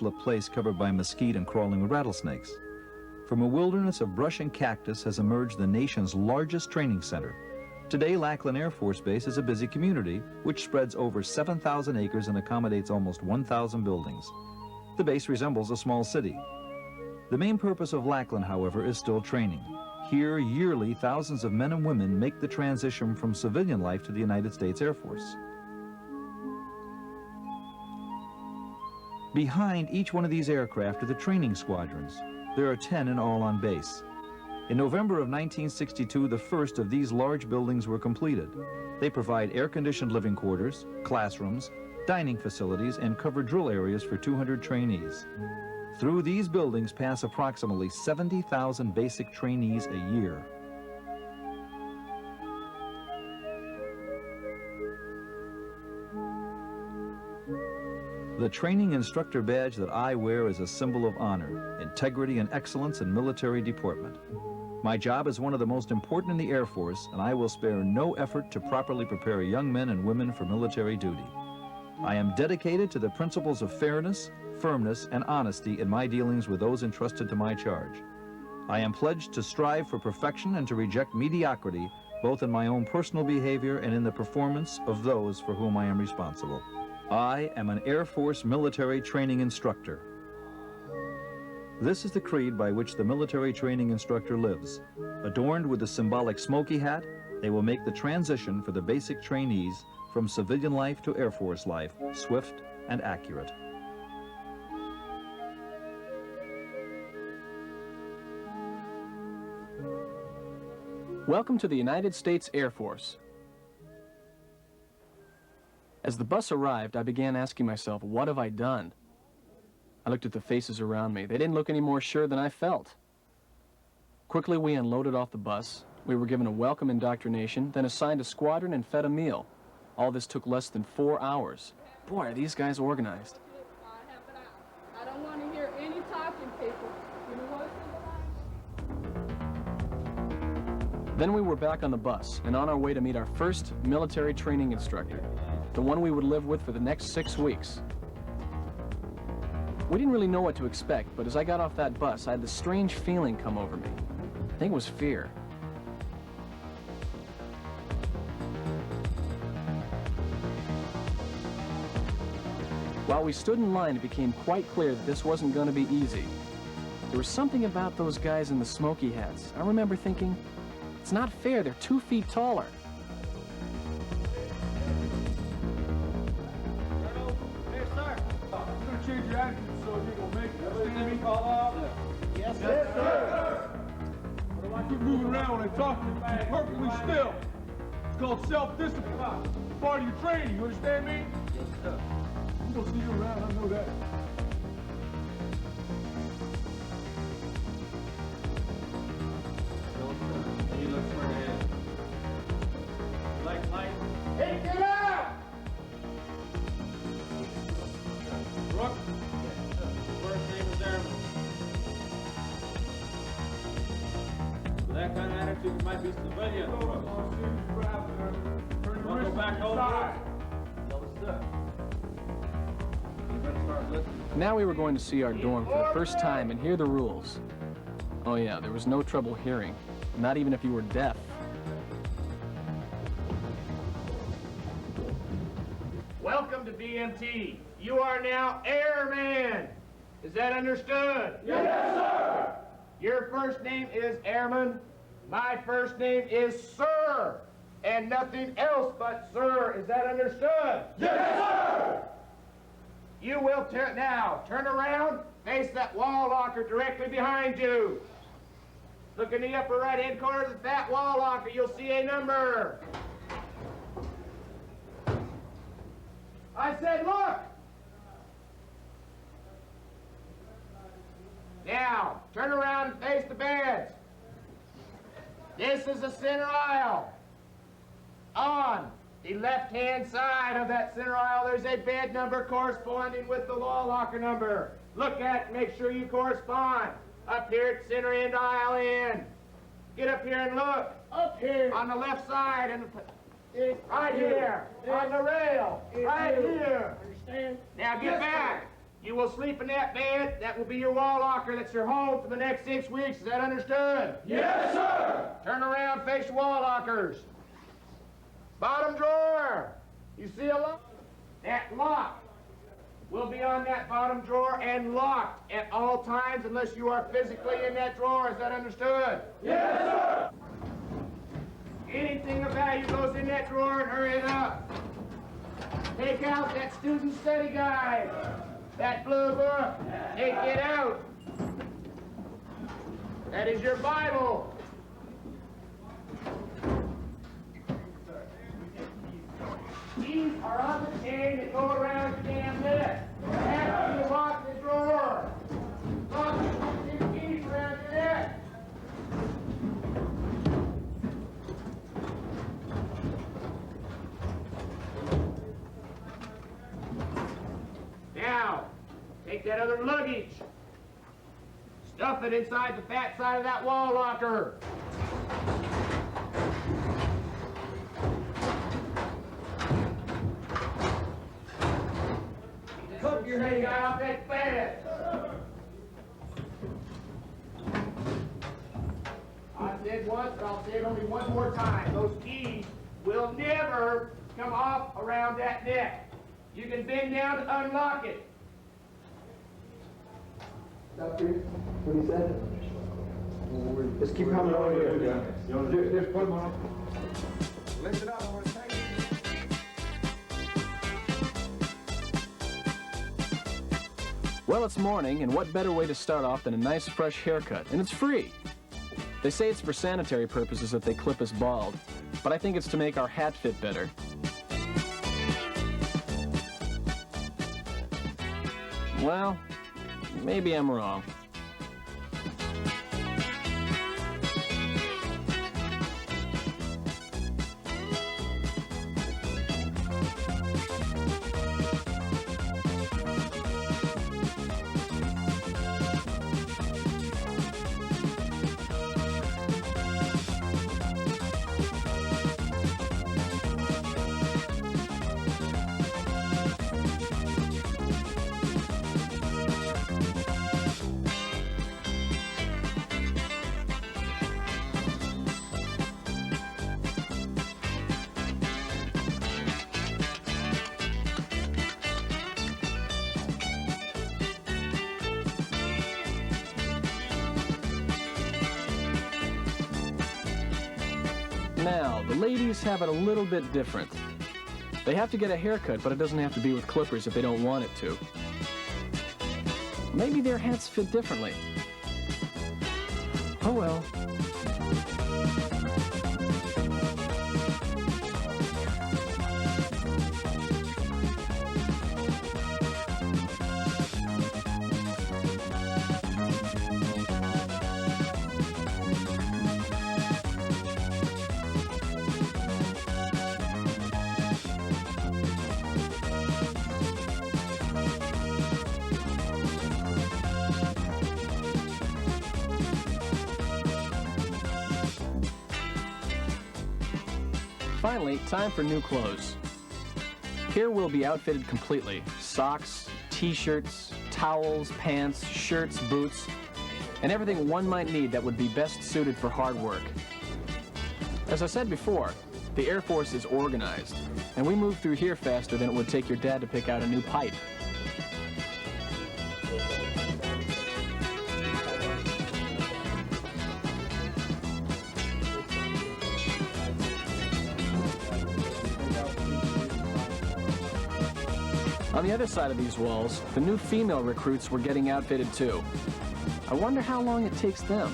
A place covered by mesquite and crawling rattlesnakes. From a wilderness of brush and cactus has emerged the nation's largest training center. Today, Lackland Air Force Base is a busy community which spreads over 7,000 acres and accommodates almost 1,000 buildings. The base resembles a small city. The main purpose of Lackland, however, is still training. Here, yearly, thousands of men and women make the transition from civilian life to the United States Air Force. Behind each one of these aircraft are the training squadrons. There are 10 in all on base. In November of 1962, the first of these large buildings were completed. They provide air-conditioned living quarters, classrooms, dining facilities, and cover drill areas for 200 trainees. Through these buildings pass approximately 70,000 basic trainees a year. The training instructor badge that I wear is a symbol of honor, integrity, and excellence in military deportment. My job is one of the most important in the Air Force, and I will spare no effort to properly prepare young men and women for military duty. I am dedicated to the principles of fairness, firmness, and honesty in my dealings with those entrusted to my charge. I am pledged to strive for perfection and to reject mediocrity, both in my own personal behavior and in the performance of those for whom I am responsible. I am an Air Force military training instructor. This is the creed by which the military training instructor lives. Adorned with the symbolic smoky hat, they will make the transition for the basic trainees from civilian life to Air Force life swift and accurate. Welcome to the United States Air Force. As the bus arrived, I began asking myself, what have I done? I looked at the faces around me. They didn't look any more sure than I felt. Quickly, we unloaded off the bus. We were given a welcome indoctrination, then assigned a squadron and fed a meal. All this took less than 4 hours. Boy, are these guys organized. I don't want to hear any talking, people. Give me one single line. Then we were back on the bus and on our way to meet our first military training instructor, the one we would live with for the next 6 weeks. We didn't really know what to expect, but as I got off that bus, I had this strange feeling come over me. I think it was fear. While we stood in line, it became quite clear that this wasn't going to be easy. There was something about those guys in the smoky hats. I remember thinking, it's not fair, they're 2 feet taller. Change your attitude so you're going to make it. Understand me? Call off? Yes, sir. Yes, sir. Keep moving around when I talk to you. Keep perfectly still. It's called self-discipline. Part of your training. You understand me? Yes, sir. I'm going to see you around. I know that. You look straight ahead. Light. Hey, get out! Brooke? First name is Airman. With that kind of attitude, you might be civilian. Want to go back home, Brooke? No, sir. You better start listening. Now we were going to see our dorm for the first time and hear the rules. Oh yeah, there was no trouble hearing, not even if you were deaf. Welcome to BMT. You are now airman. Is that understood? Yes, sir! Your first name is Airman. My first name is Sir. And nothing else but Sir. Is that understood? Yes, sir! You will turn around, face that wall locker directly behind you. Look in the upper right-hand corner of that wall locker. You'll see a number. I said, look! Now, turn around and face the beds. This is the center aisle. On the left-hand side of that center aisle, there's a bed number corresponding with the wall locker number. Look at it and make sure you correspond. Up here at center end aisle in. Get up here and look. Up here. On the left side and right here. On the rail. Right here. Understand? Now get Yes, back. You will sleep in that bed. That will be your wall locker. That's your home for the next 6 weeks. Is that understood? Yes, sir! Turn around, face your wall lockers. Bottom drawer. You see a lock? That lock will be on that bottom drawer and locked at all times unless you are physically in that drawer. Is that understood? Yes, sir! Anything of value goes in that drawer and hurry it up. Take out that student study guide. That blue book. Take it out. That is your Bible. These are on the chain that go around the damn neck. After you lock the drawer. Lock these keys around your neck. Now, take that other luggage. Stuff it inside the fat side of that wall locker. Hook your head guy off that bed. I said once, but I'll say it only one more time. Those keys will never come off around that neck. You can bend down to unlock it. What he said? Just keep coming over here. Just put them on. Listen up, I want to thank you. Well, it's morning, and what better way to start off than a nice fresh haircut? And it's free. They say it's for sanitary purposes that they clip us bald, but I think it's to make our hat fit better. Well, maybe I'm wrong. Now, the ladies have it a little bit different. They have to get a haircut, but it doesn't have to be with clippers if they don't want it to. Maybe their hats fit differently. Oh well. Finally, time for new clothes. Here we'll be outfitted completely. Socks, t-shirts, towels, pants, shirts, boots, and everything one might need that would be best suited for hard work. As I said before, the Air Force is organized, and we move through here faster than it would take your dad to pick out a new pipe. On the other side of these walls, the new female recruits were getting outfitted too. I wonder how long it takes them.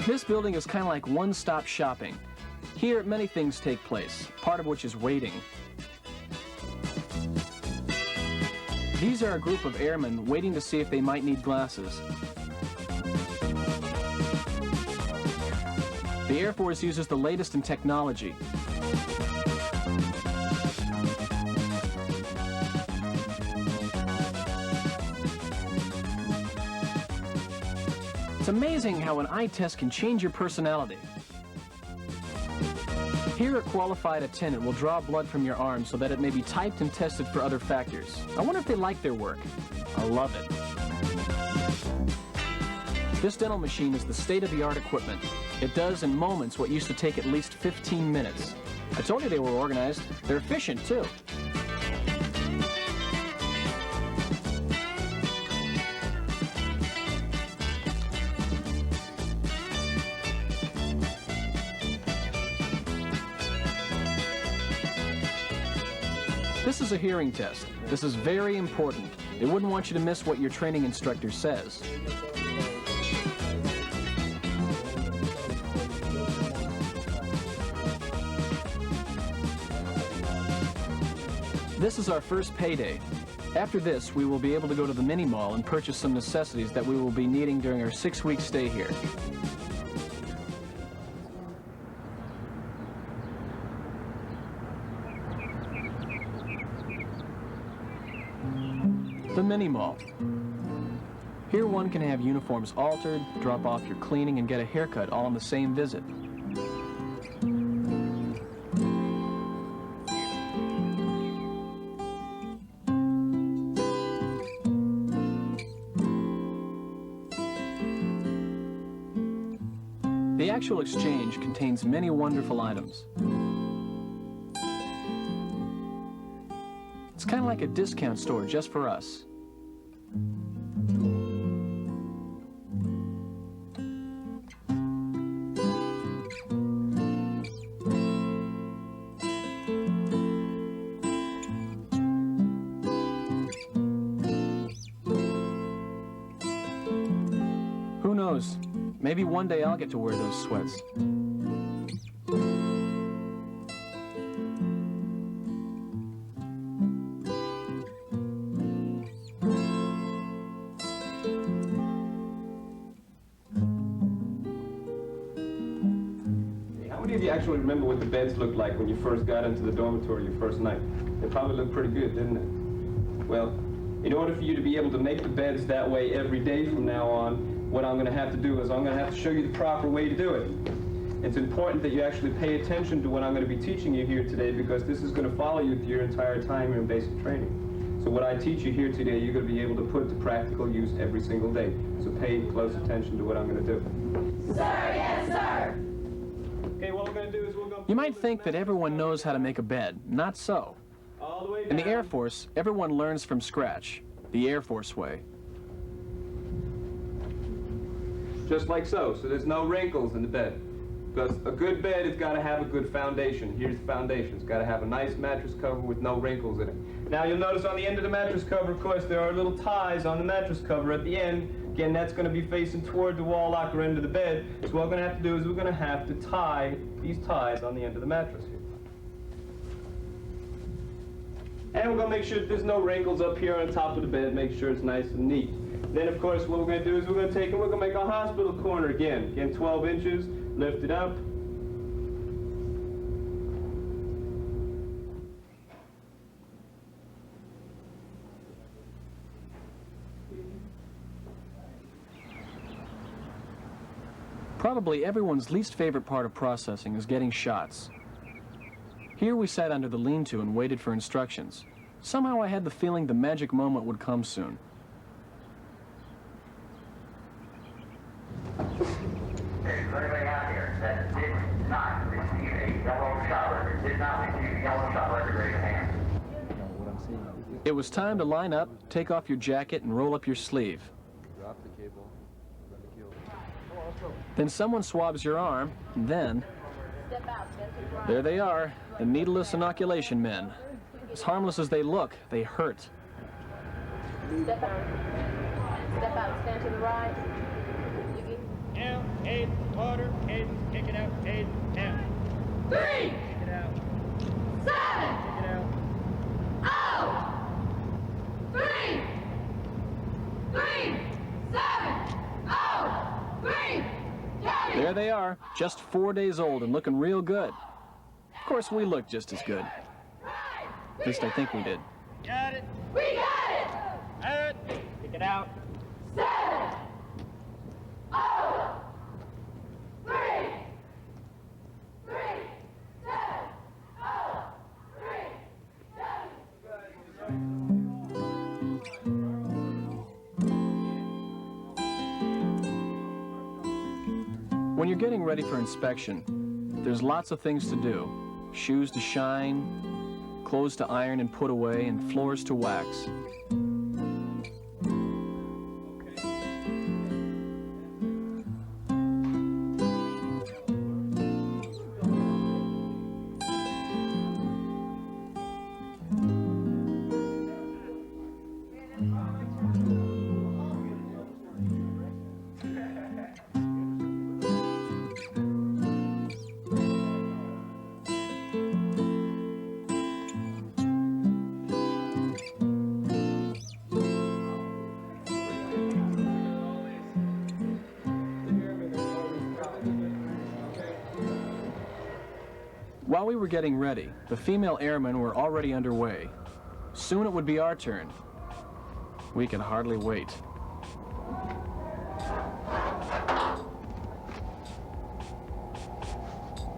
This building is kind of like one-stop shopping. Here, many things take place, part of which is waiting. These are a group of airmen waiting to see if they might need glasses. The Air Force uses the latest in technology. It's amazing how an eye test can change your personality. Here, a qualified attendant will draw blood from your arm so that it may be typed and tested for other factors. I wonder if they like their work. I love it. This dental machine is the state-of-the-art equipment. It does in moments what used to take at least 15 minutes. I told you they were organized. They're efficient, too. This is a hearing test. This is very important. They wouldn't want you to miss what your training instructor says. This is our first payday. After this, we will be able to go to the mini mall and purchase some necessities that we will be needing during our 6-week stay here. The mini mall. Here one can have uniforms altered, drop off your cleaning, and get a haircut all on the same visit. The actual exchange contains many wonderful items. It's kind of like a discount store just for us. Who knows? Maybe one day I'll get to wear those sweats. How many of you actually remember what the beds looked like when you first got into the dormitory your first night? They probably looked pretty good, didn't they? Well, in order for you to be able to make the beds that way every day from now on, what I'm going to have to do is I'm going to have to show you the proper way to do it. It's important that you actually pay attention to what I'm going to be teaching you here today, because this is going to follow you through your entire time in basic training. So what I teach you here today, you're going to be able to put to practical use every single day. So pay close attention to what I'm going to do. Sir, yes, sir. Okay, what we're going to do is we're going to... You might think that everyone knows how to make a bed. Not so. all the way down. In the Air Force, everyone learns from scratch. The Air Force way. Just like so. So there's no wrinkles in the bed. Because a good bed has got to have a good foundation. Here's the foundation. It's got to have a nice mattress cover with no wrinkles in it. Now you'll notice on the end of the mattress cover, of course, there are little ties on the mattress cover at the end. Again, that's going to be facing toward the wall locker end of the bed. So what we're going to have to do is we're going to have to tie these ties on the end of the mattress here. And we're going to make sure that there's no wrinkles up here on top of the bed. Make sure it's nice and neat. Then, of course, what we're going to do is we're going to take and we're going to make a hospital corner again. Again, 12 inches. Lift it up. Probably everyone's least favorite part of processing is getting shots. Here we sat under the lean-to and waited for instructions. Somehow I had the feeling the magic moment would come soon. There's anybody out here that did not receive a yellow shot record, did not receive a yellow shot record, raise your hand. It was time to line up, take off your jacket, and roll up your sleeve. Then someone swabs your arm, and then... there they are, the needleless inoculation men. As harmless as they look, they hurt. Step out. Step out. Stand to the right. Out, eight, water, eight, kick it out, eight, out. 3, Kick it out, 7, kick it out. out. 3, 7, out. 3, Johnny. There they are, just 4 days old and looking real good. Of course, we look just as good. At least I think we did. Got it, We got it. out, kick it out. 7, out. 3, 7, out. 3, 7. When you're getting ready for inspection, there's lots of things to do. Shoes to shine, clothes to iron and put away, and floors to wax. While we were getting ready, the female airmen were already underway. Soon it would be our turn. We could hardly wait.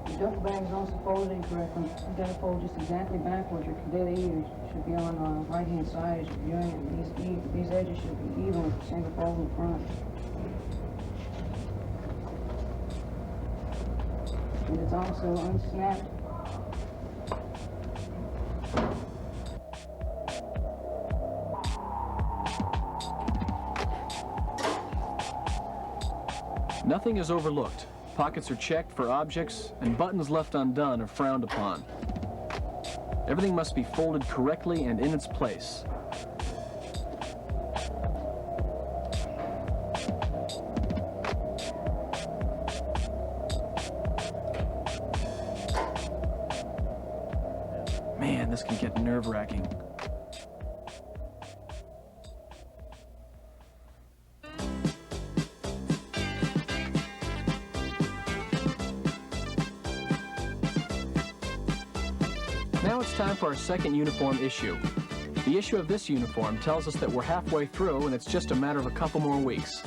The duffel bags also folded incorrectly. You gotta fold just exactly backwards. Your cadet ears should be on the right-hand side as you're doing it. These edges should be even with the single fold in front. And it's also unsnapped. Nothing is overlooked. Pockets are checked for objects, and buttons left undone are frowned upon. Everything must be folded correctly and in its place. Man, this can get nerve-wracking. Now it's time for our second uniform issue. The issue of this uniform tells us that we're halfway through and it's just a matter of a couple more weeks.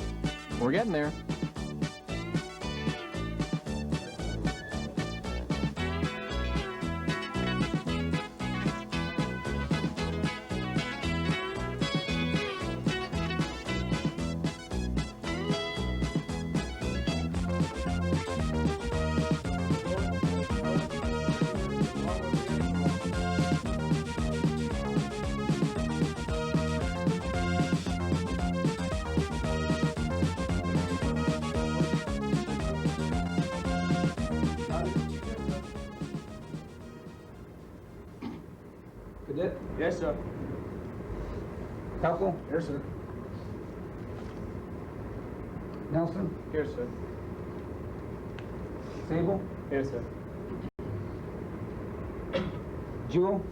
We're getting there. Cadet? Yes, sir. Cowell? Yes, sir. Nelson? Yes, sir. Sable? Yes, sir. Jewel?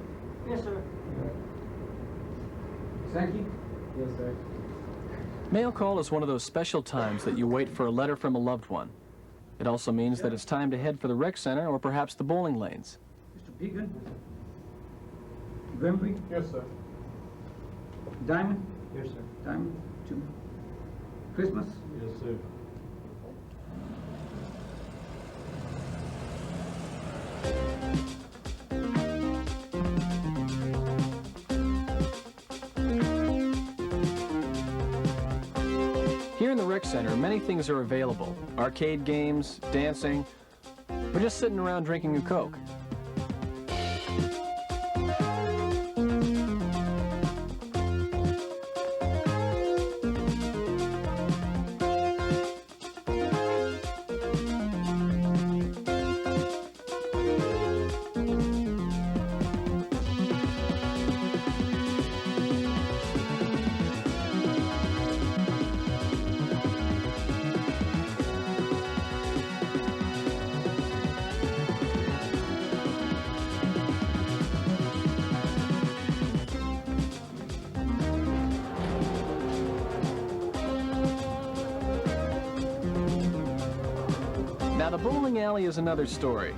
Yes, sir. Sankey? Yes, sir. Mail call is one of those special times that you wait for a letter from a loved one. It also means that it's time to head for the rec center or perhaps the bowling lanes. Mr. Pekin? Grimby? Yes, sir. Diamond? Yes, sir. Diamond? 2. Christmas? Yes, sir. Here in the rec center, many things are available. Arcade games, dancing, or just sitting around drinking a Coke. Now, the bowling alley is another story.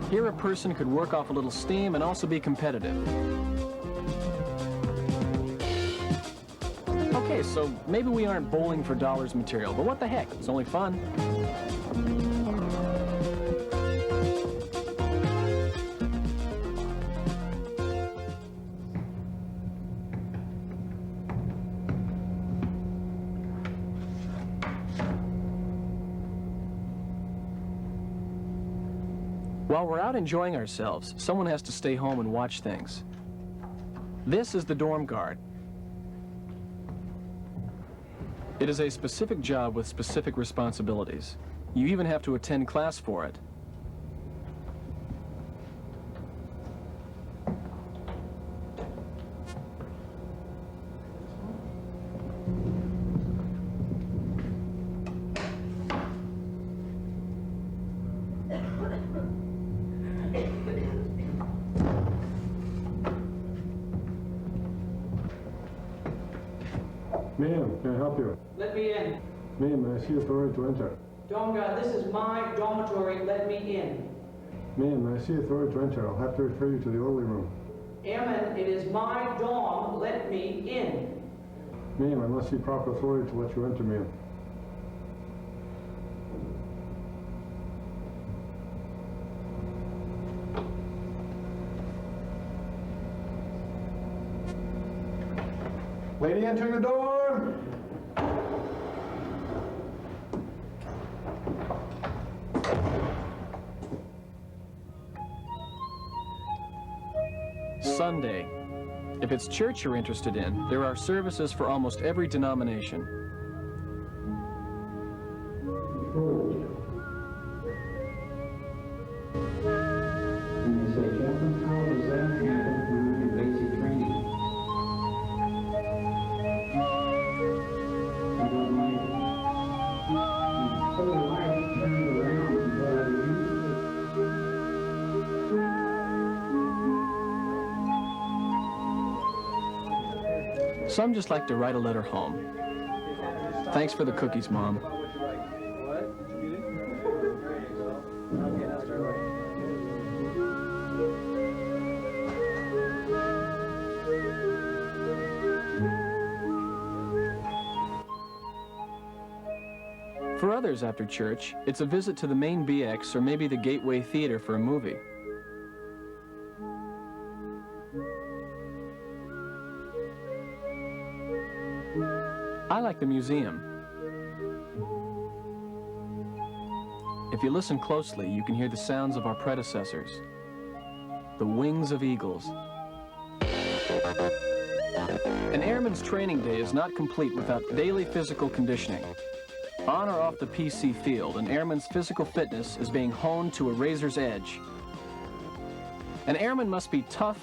Here, a person could work off a little steam and also be competitive. Okay, so maybe we aren't bowling for dollars material, but what the heck? It's only fun. While we're out enjoying ourselves, someone has to stay home and watch things. This is the dorm guard. It is a specific job with specific responsibilities. You even have to attend class for it. Ma'am, can I help you? Let me in. Ma'am, may I see authority to enter? Dorm guard, this is my dormitory. Let me in. Ma'am, may I see authority to enter? I'll have to refer you to the orderly room. Airman, it is my dorm. Let me in. Ma'am, I must see proper authority to let you enter, ma'am. Lady entering the door! Sunday. If it's church you're interested in, there are services for almost every denomination. And they say, Chaplain, how does that happen in basic training? I don't mind. So the light turned around and what I used Some just like to write a letter home. Thanks for the cookies, Mom. For others after church, it's a visit to the main BX or maybe the Gateway Theater for a movie. I like the museum. If you listen closely, you can hear the sounds of our predecessors. The wings of eagles. An airman's training day is not complete without daily physical conditioning. On or off the PC field, an airman's physical fitness is being honed to a razor's edge. An airman must be tough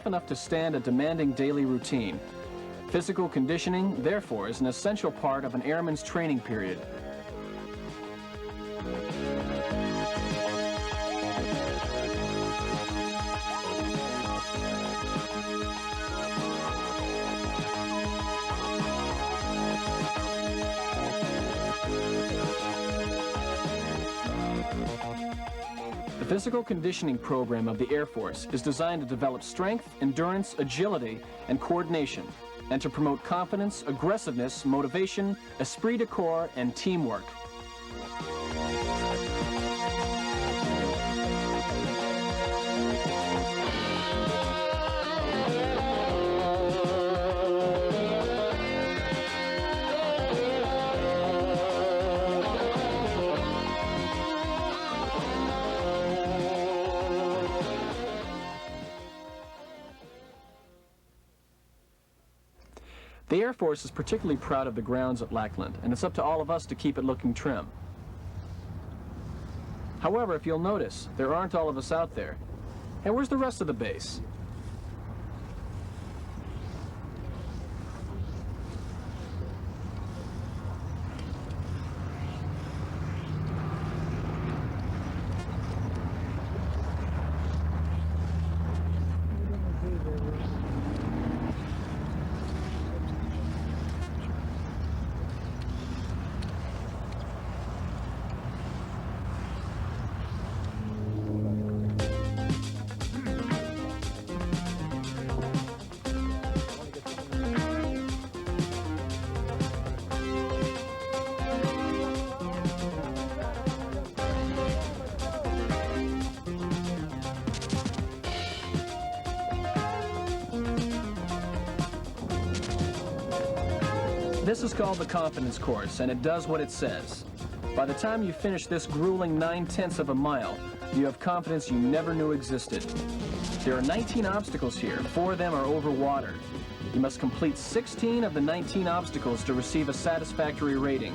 enough to stand a demanding daily routine. Physical conditioning, therefore, is an essential part of an airman's training period. The physical conditioning program of the Air Force is designed to develop strength, endurance, agility, and coordination, and to promote confidence, aggressiveness, motivation, esprit de corps, and teamwork. The Air Force is particularly proud of the grounds at Lackland, and it's up to all of us to keep it looking trim. However, if you'll notice, there aren't all of us out there. Hey, where's the rest of the base? This is called the confidence course, and it does what it says. By the time you finish this grueling 9/10 of a mile, you have confidence you never knew existed. There are 19 obstacles here. 4 of them are over water. You must complete 16 of the 19 obstacles to receive a satisfactory rating.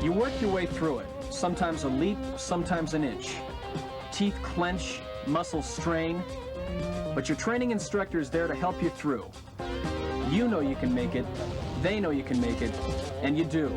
You work your way through it, sometimes a leap, sometimes an inch. Teeth clench, muscles strain, but your training instructor is there to help you through. You know you can make it, they know you can make it, and you do.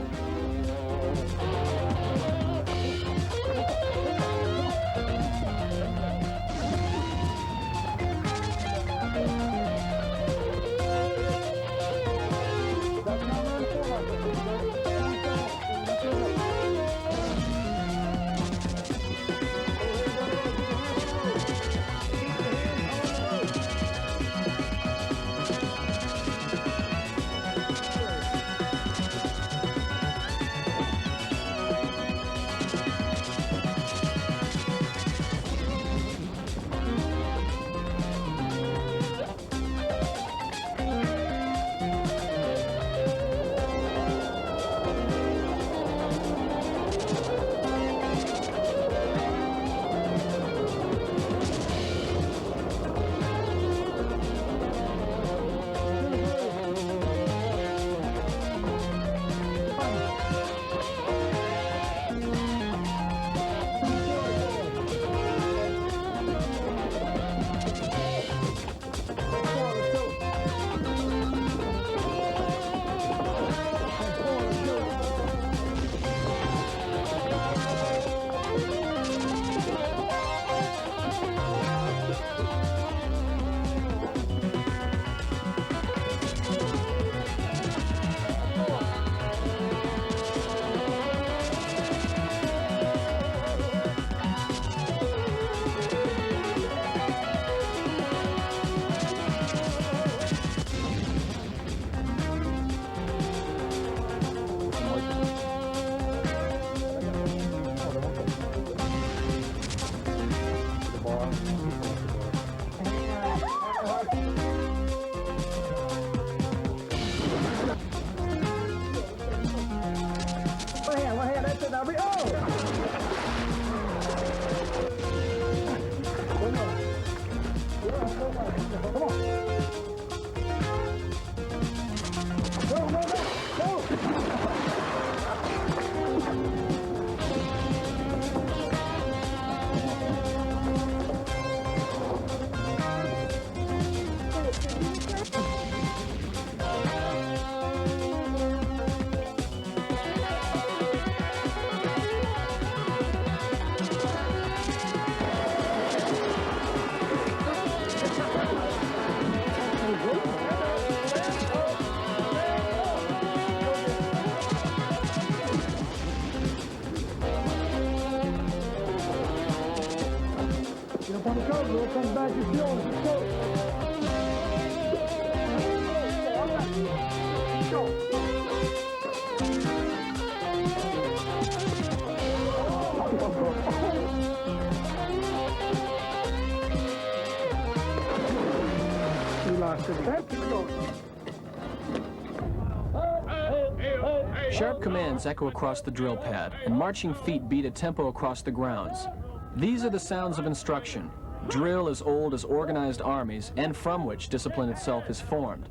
Go. Sharp commands echo across the drill pad, and marching feet beat a tempo across the grounds. These are the sounds of instruction, drill as old as organized armies, and from which discipline itself is formed.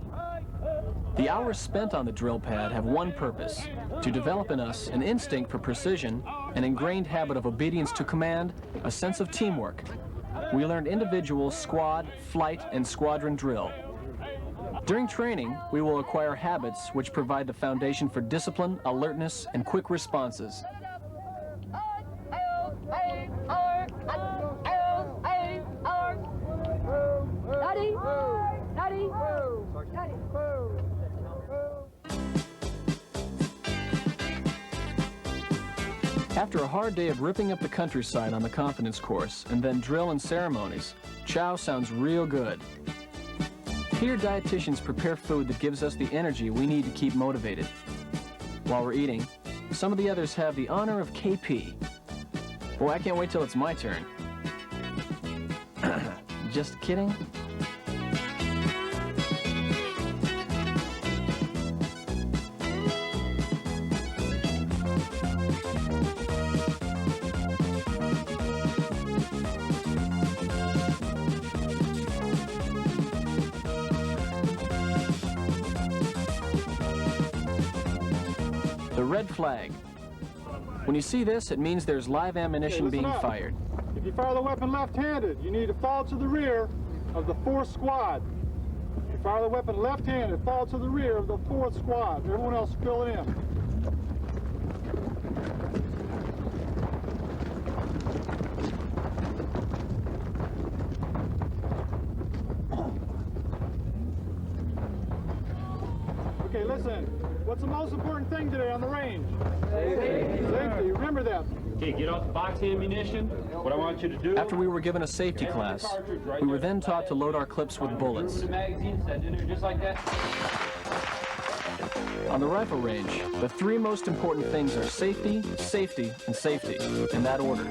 The hours spent on the drill pad have one purpose: to develop in us an instinct for precision, an ingrained habit of obedience to command, a sense of teamwork. We learned individual, squad, flight, and squadron drill. During training, we will acquire habits which provide the foundation for discipline, alertness, and quick responses. After a hard day of ripping up the countryside on the confidence course, and then drill and ceremonies, chow sounds real good. Here, dietitians prepare food that gives us the energy we need to keep motivated. While we're eating, some of the others have the honor of KP. Boy, I can't wait till it's my turn. Just kidding. The red flag. When you see this, it means there's live ammunition being fired. If you fire the weapon left-handed, you need to fall to the rear of the 4th squad. If you fire the weapon left-handed, fall to the rear of the 4th squad. Everyone else fill it in. Okay, listen. What's the most important thing today on the range? Safety. Safety. Remember that. Okay, get off the box ammunition. What I want you to do... After we were given a safety class, we were then taught to load our clips with bullets. The magazine set in there just like that. On the rifle range, the three most important things are safety, safety, and safety, in that order.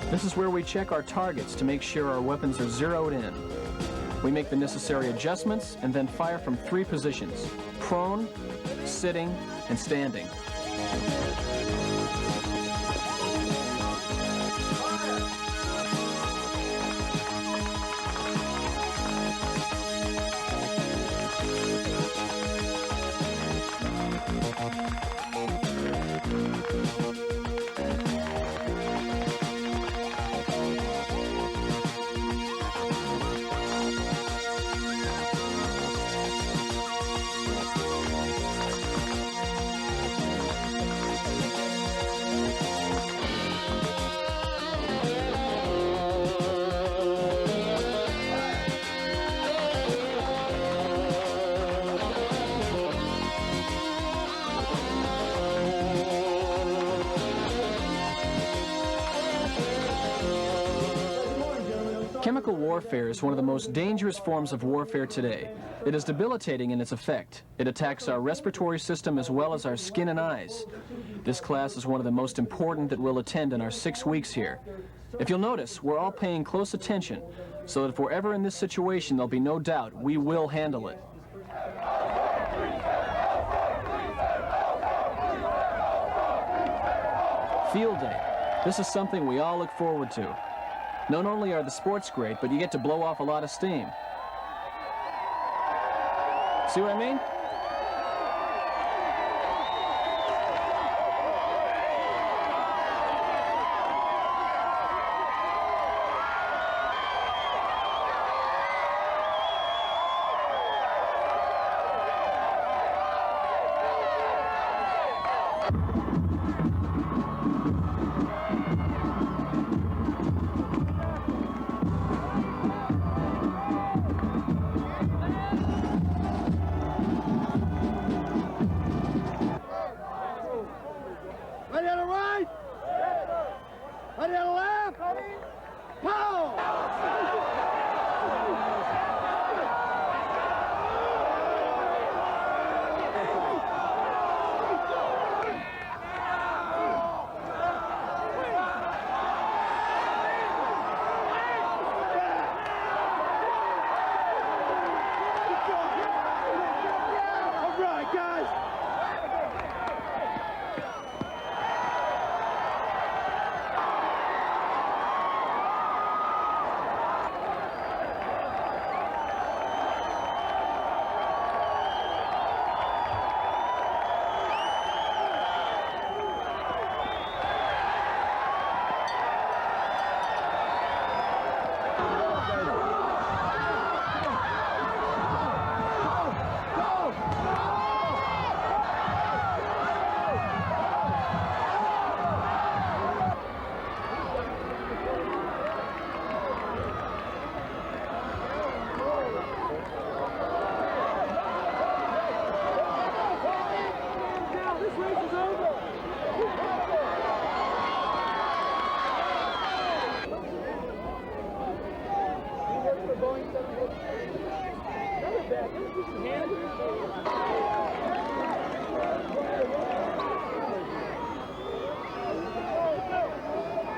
This is where we check our targets to make sure our weapons are zeroed in. We make the necessary adjustments and then fire from 3 positions: prone, sitting, and standing. Chemical warfare is one of the most dangerous forms of warfare today. It is debilitating in its effect. It attacks our respiratory system as well as our skin and eyes. This class is one of the most important that we'll attend in our 6 weeks here. If you'll notice, we're all paying close attention, so that if we're ever in this situation, there'll be no doubt we will handle it. Field day. This is something we all look forward to. Not only are the sports great, but you get to blow off a lot of steam. See what I mean? Ready on the right? Ready on the left? Pow! right, guys!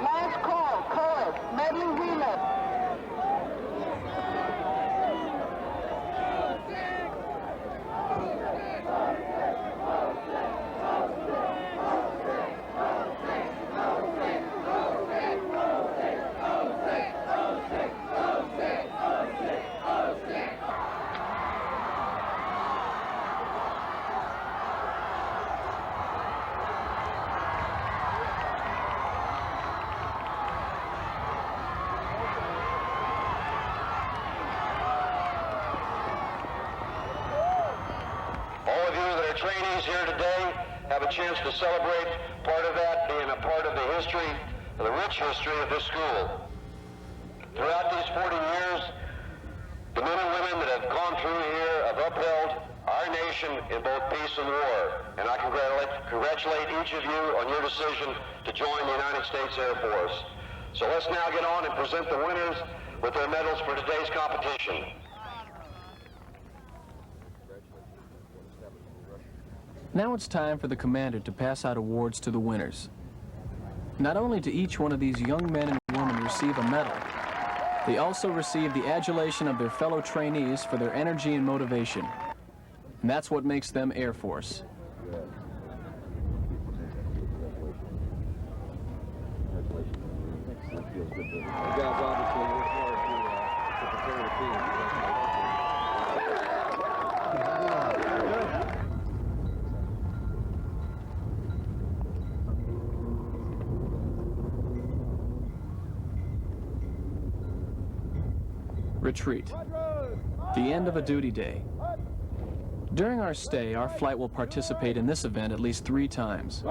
Last call, caller, Medley Wheeler. All of you that are trainees here today have a chance to celebrate part of that being a part of the history, the rich history of this school. Throughout these 40 years, the men and women that have gone through here have upheld our nation in both peace and war. And I congratulate each of you on your decision to join the United States Air Force. So let's now get on and present the winners with their medals for today's competition. Now it's time for the commander to pass out awards to the winners. Not only do each one of these young men and women receive a medal, they also receive the adulation of their fellow trainees for their energy and motivation. And that's what makes them Air Force. Retreat. The end of a duty day. During our stay, our flight will participate in this event at least 3 times.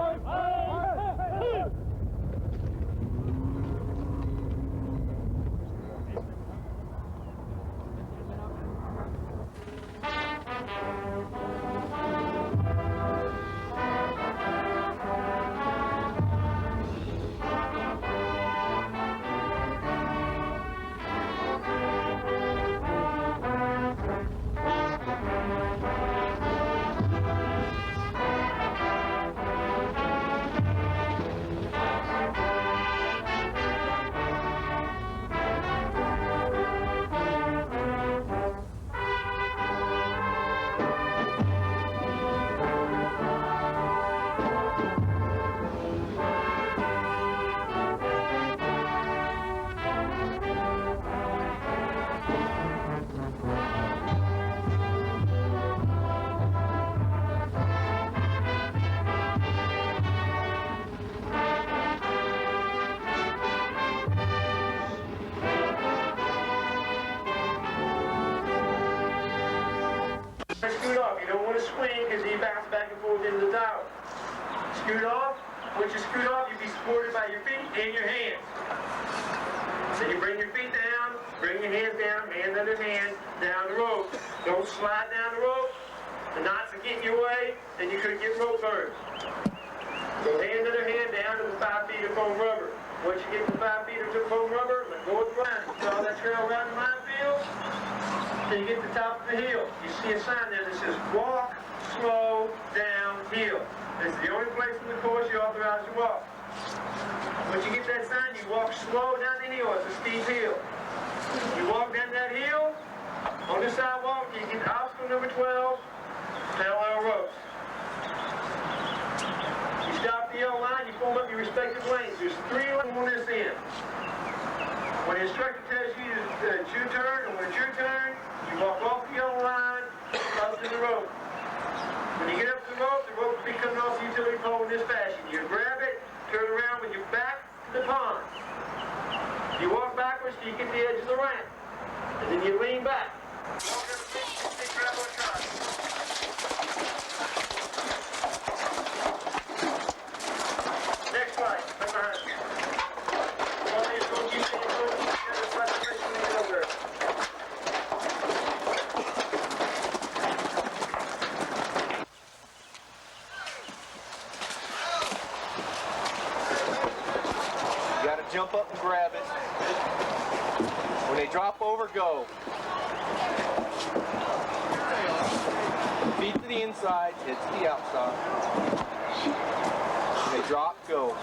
Scoot off. You don't want to swing because you bounce back and forth into the tower. Scoot off. Once you scoot off, you'll be supported by your feet and your hands. So you bring your feet down, bring your hands down, hand under hand, down the rope. Don't slide down the rope. The knots are getting your way, then you could get rope burn. So hand under hand down to the 5 feet of foam rubber. Once you get to 5 feet of foam rubber, let go of the ground. You saw that trail around the minefield? Then you get to the top of the hill. You see a sign there that says walk slow downhill. It's the only place in the course you authorize to walk. Once you get that sign, you walk slow down the hill. It's a steep hill. You walk down that hill. On the sidewalk, you get to obstacle number 12, parallel ropes. respective lanes. There's 3 lanes on this end. When the instructor tells you it's your turn, and when it's your turn, you walk off the yellow line up to the rope. When you get up to the rope will be coming off the utility pole in this fashion. You grab it, turn around with your back to the pond. You walk backwards till you get to the edge of the ramp. And then you lean back. Walk up the stick grab on top. Next slide, right behind you. All these go keep the rope, the slide the fish when you get over there. You gotta jump up and grab it. When they drop over, go. Feet to the inside, head to the outside. When they drop, go.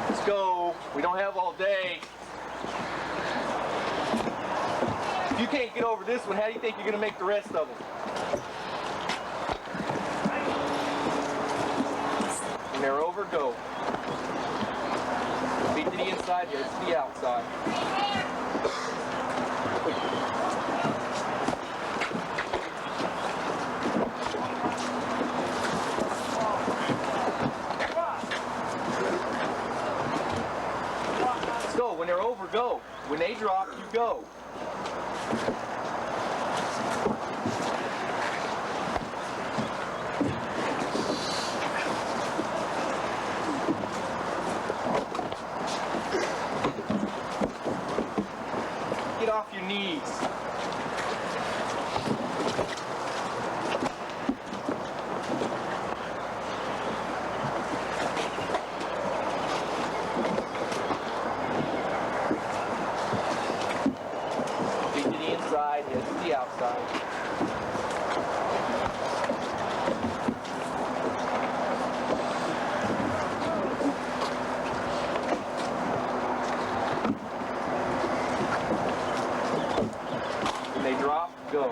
Let's go. We don't have all day. If you can't get over this one, how do you think you're gonna make the rest of them? When they're over, go. Feet to the inside, head to the outside. Let's go. When they're over, go. When they drop, you go. Get off your knees. Feet to the inside, head to the outside. When they drop, go.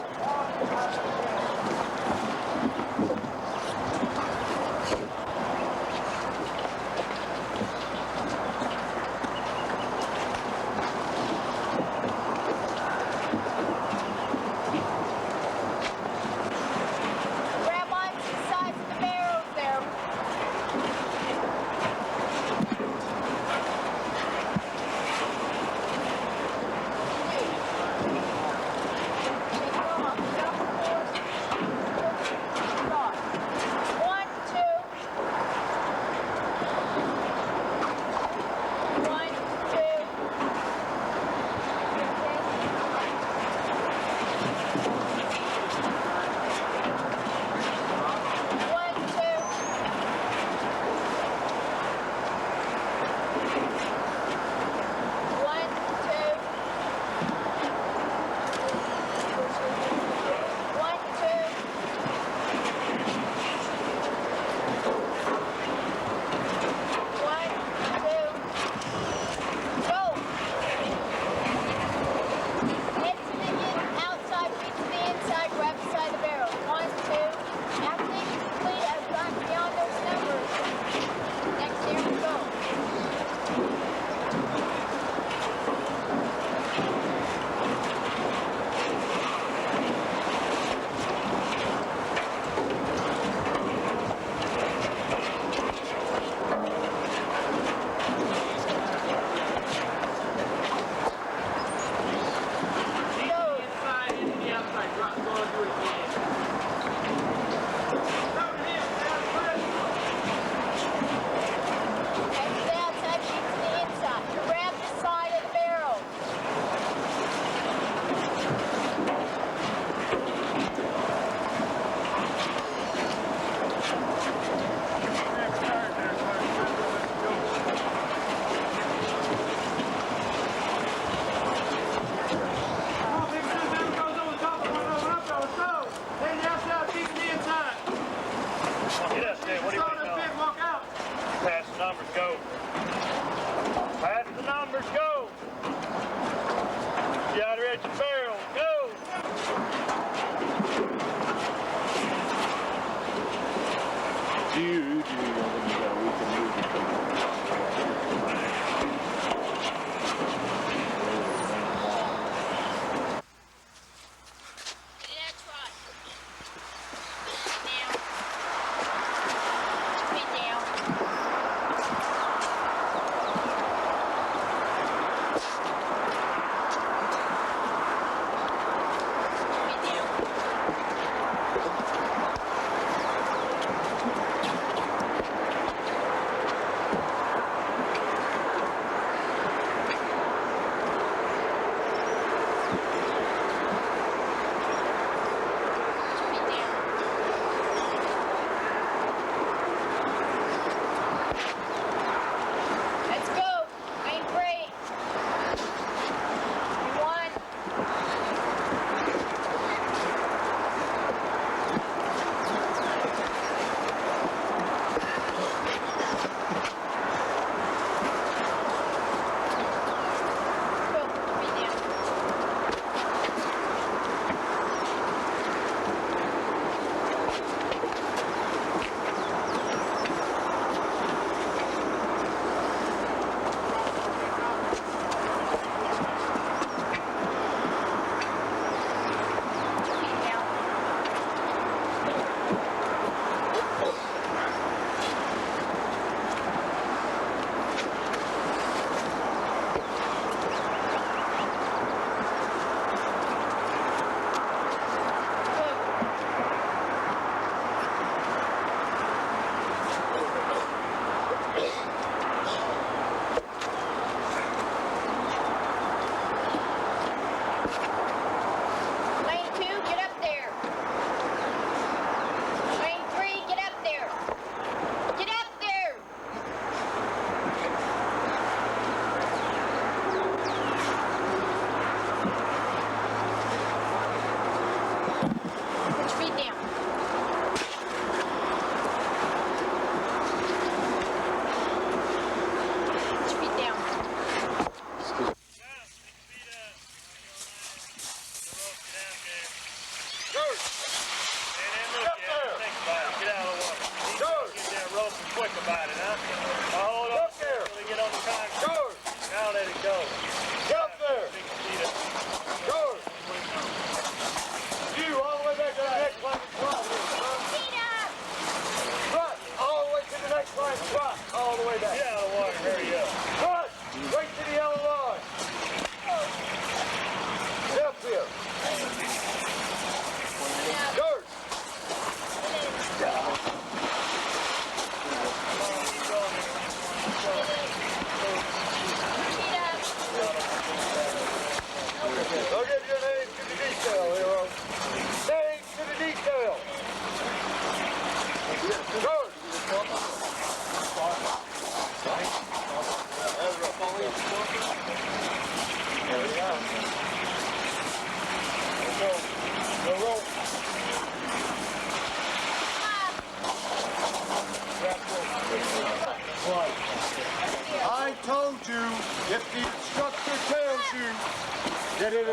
Grab onto the sides of the barrels there. Stop.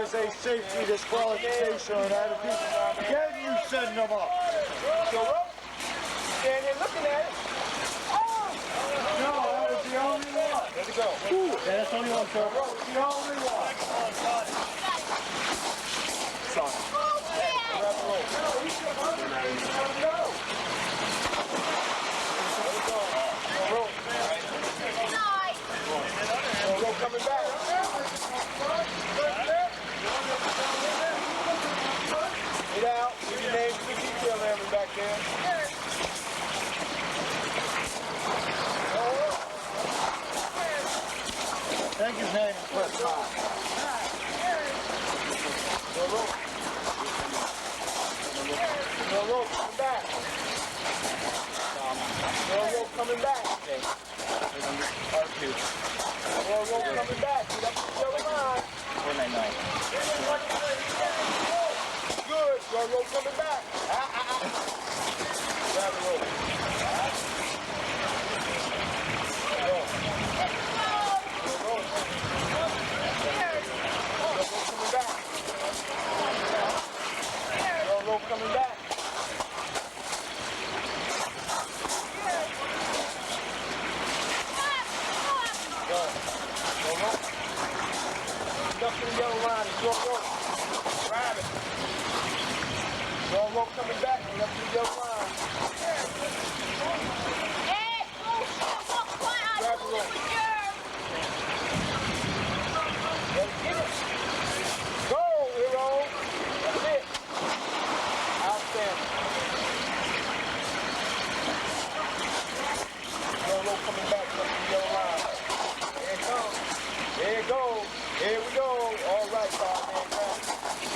say safety disqualification on attitude. Again, you setting them up. Go up. Stand here looking at it. No, that was the only one. Let it go. Yeah, that's the only one, sir. The only one. Sorry. Grab the rope. Let it go. Go rope. Go rope coming back. Get out. Give your name to the detail airman back there. Take his name and press high. Go rope. Go rope. Come back. Go rope coming back. Go rope coming back. Get up to the yellow line. Good. Go rope coming back. Grab the rope. Go. Rope coming back. Go. Go rope. Stuck to the yellow line. Go rope. Grab it. Go rope coming back. Get up to the yellow line. Grab the rope. Let's get it. Go, hero. That's it. Outstanding. Rope coming back up to the yellow line. There it comes. There it goes. Here we go. All right, Bob, man. Grab it.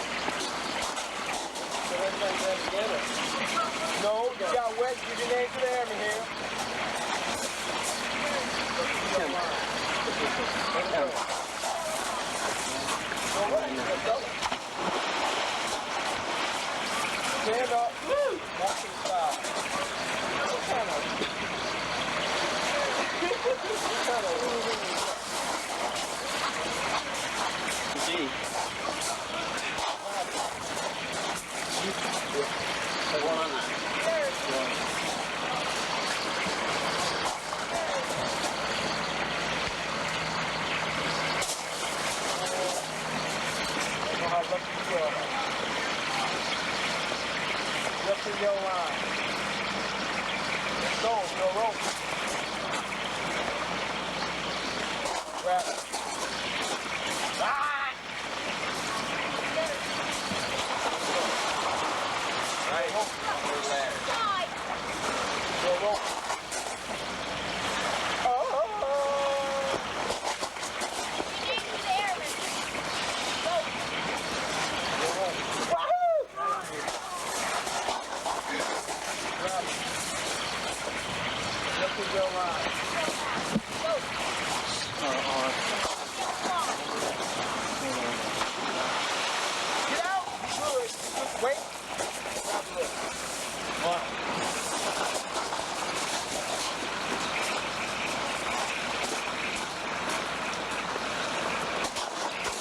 So everybody's there together. No, you got wet. Give your name to the airman here. Let's go. All right, let's go. Stand up. Walking style. What kind of Gee. Up to your line. Let's go, no rope. Grab it. Ah! Right, rope. No rope. Oh! Your line. Get out. Good. Wait. One.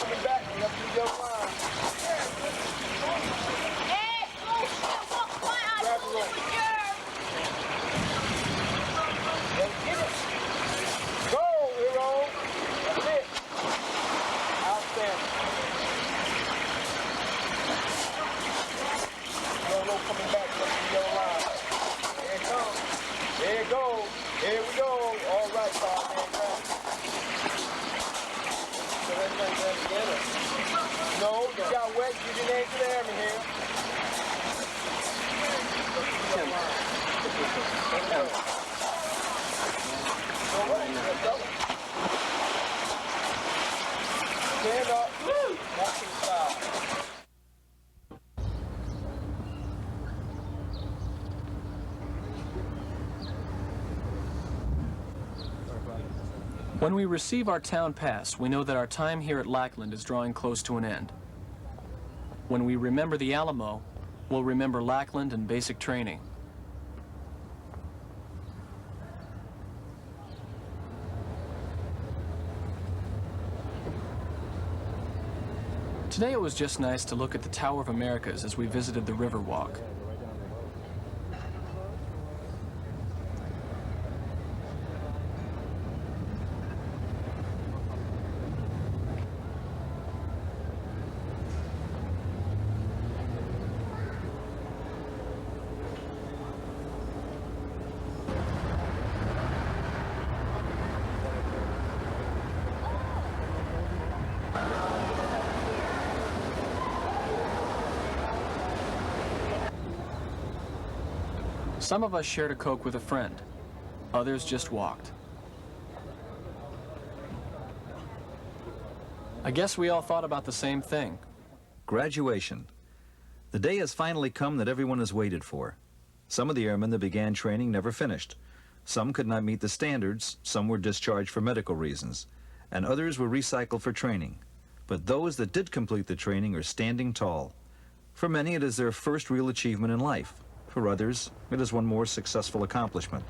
Coming back. Get up to your line. Grab the rope. Let's get it. Go, hero. That's it. Outstanding. No coming back up to your line. There it comes. There it goes. Here we go. All right, Bob, man. Grab it. So everybody's there together. No, you got wet. Give your name to the airman here. Let's go. All right, let's go. Stand up. Walking style. When we receive our town pass, we know that our time here at Lackland is drawing close to an end. When we remember the Alamo, we'll remember Lackland and basic training. Today it was just nice to look at the Tower of Americas as we visited the Riverwalk. Some of us shared a Coke with a friend. Others just walked. I guess we all thought about the same thing. Graduation. The day has finally come that everyone has waited for. Some of the airmen that began training never finished. Some could not meet the standards, some were discharged for medical reasons, and others were recycled for training. But those that did complete the training are standing tall. For many, it is their first real achievement in life. For others, it is one more successful accomplishment.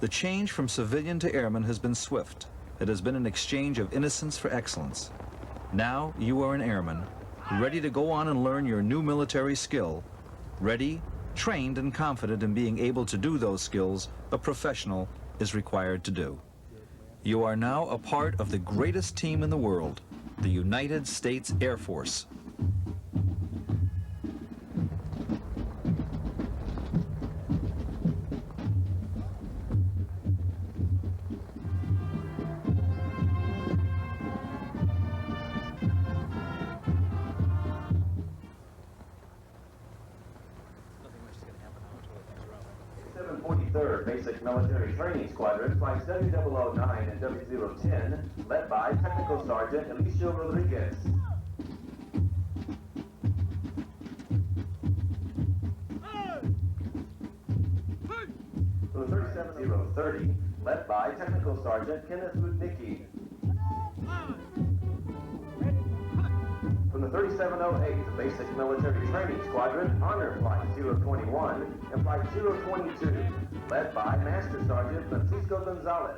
The change from civilian to airman has been swift. It has been an exchange of innocence for excellence. Now you are an airman, ready to go on and learn your new military skill, ready, trained, and confident in being able to do those skills a professional is required to do. You are now a part of the greatest team in the world, the United States Air Force. Basic Military Training Squadron, Flight 7009 and W010, led by Technical Sergeant Alicia Rodriguez. For the 37030, led by Technical Sergeant Kenneth Rudnicki. From the 3708, the Basic Military Training Squadron, Honor Flight 021 and Flight 022, led by Master Sergeant Francisco Gonzalez.